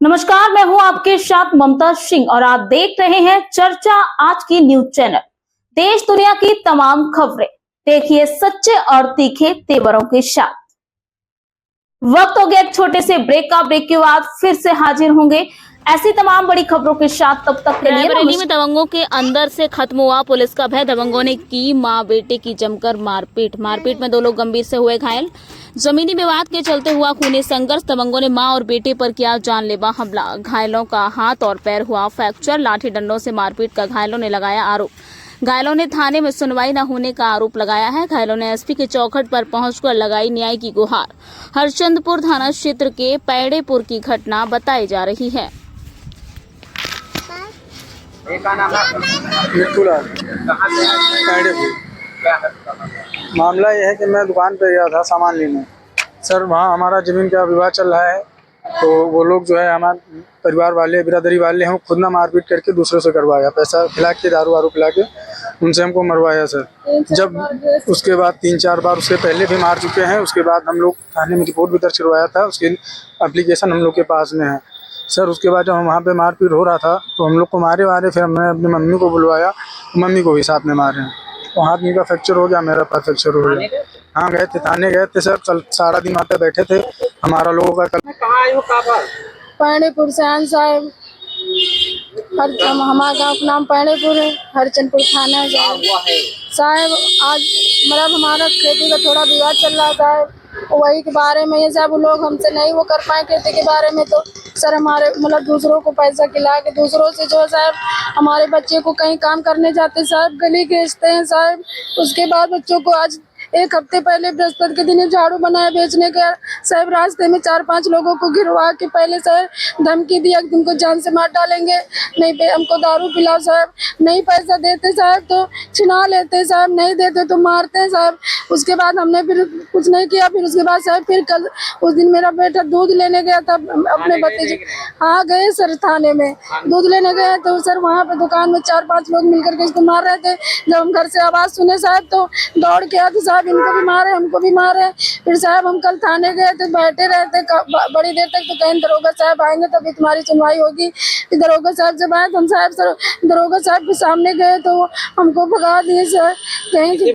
नमस्कार, मैं हूं आपके साथ ममता सिंह और आप देख रहे हैं चर्चा आज की न्यूज चैनल। देश दुनिया की तमाम खबरें देखिए सच्चे और तीखे तेवरों के साथ। वक्त हो गया एक छोटे से ब्रेक का। ब्रेक के बाद फिर से हाजिर होंगे ऐसी तमाम बड़ी खबरों के साथ। तब तक के लिए रायबरेली में दबंगों के अंदर से खत्म हुआ पुलिस का भय। दबंगों ने की मां बेटे की जमकर मारपीट में 2 लोग गंभीर से हुए घायल। जमीनी विवाद के चलते हुआ खूनी संघर्ष। दबंगों ने मां और बेटे पर किया जानलेवा हमला। घायलों का हाथ और पैर हुआ फ्रैक्चर। लाठी डंडों से मारपीट का घायलों ने लगाया आरोप। घायलों ने थाने में सुनवाई न होने का आरोप लगाया है। घायलों ने एसपी के चौखट पर पहुंचकर लगाई न्याय की गुहार। हरचंदपुर थाना क्षेत्र के पैड़ेपुर की घटना बताई जा रही है। मामला यह है कि मैं दुकान पे गया था सामान लेने। सर वहाँ हमारा ज़मीन का विवाद चल रहा है, तो वो लोग जो है हमारे परिवार वाले बिरादरी वाले हैं, खुद ना मारपीट करके दूसरों से करवाया, पैसा खिला के दारू वारू पिला के उनसे हमको मरवाया सर। जब उसके बाद 3-4 बार उससे पहले भी मार चुके हैं। उसके बाद हम लोग थाने में रिपोर्ट भी दर्ज करवाया था, उसकी एप्लीकेशन हम लोग के पास में है सर। उसके बाद जब वहाँ पे मारपीट हो रहा था तो हम लोग को मारे, फिर हमने अपनी मम्मी को बुलवाया, मम्मी को भी साथ में मारे। तो हाथ में का फ्रैक्चर हो गया, मेरा पैर फ्रैक्चर हो गया। हाँ गए थे, थाने गए थे सर। कल सारा दिन वहाँ पे बैठे थे। हमारा लोगों का कल पैड़ेपुर से आन साहब, हमारा गाँव का नाम पैड़ेपुर है, हरचंदपुर थाना है साहब। आज मतलब हमारा खेती का थोड़ा विवाद चल रहा था, वही के बारे में ये सब लोग हमसे नहीं वो कर पाए खेती के बारे में। तो सर हमारे मतलब दूसरों को पैसा खिला के दूसरों से जो है साहब हमारे बच्चे को कहीं काम करने जाते साहब, गली भेजते हैं साहब। उसके बाद बच्चों को आज 1 हफ्ते पहले बृहस्पति के दिन झाड़ू बनाया बेचने का साहब, रास्ते में 4-5 लोगों को गिरवा के पहले सर धमकी दिया कि तुमको जान से मार डालेंगे, नहीं पे हमको दारू पिलाओ साहब। नहीं पैसा देते साहब तो छिना लेते साहब, नहीं देते तो मारते हैं साहब। उसके बाद हमने फिर कुछ नहीं किया। फिर उसके बाद साहब फिर कल उस दिन मेरा बेटा दूध लेने गया था अपने भतीजे। हाँ गए सर थाने में, दूध लेने गए तो सर वहाँ पे दुकान में 4-5 लोग मिलकर के इसको मार रहे थे। जब हम घर से आवाज़ सुने साहब तो दौड़ के आए तो साहब इनको भी मारे, हमको भी मारे। फिर साहब हम कल थाने गए थे, बैठे रहते बड़ी देर तक, तो कहीं दरोगा साहब आएंगे तभी तुम्हारी सुनवाई होगी। फिर दरोगा साहब जब आए तो हम साहब सर दरोगा साहब के सामने गए तो हमको भगा दिए सर। कहीं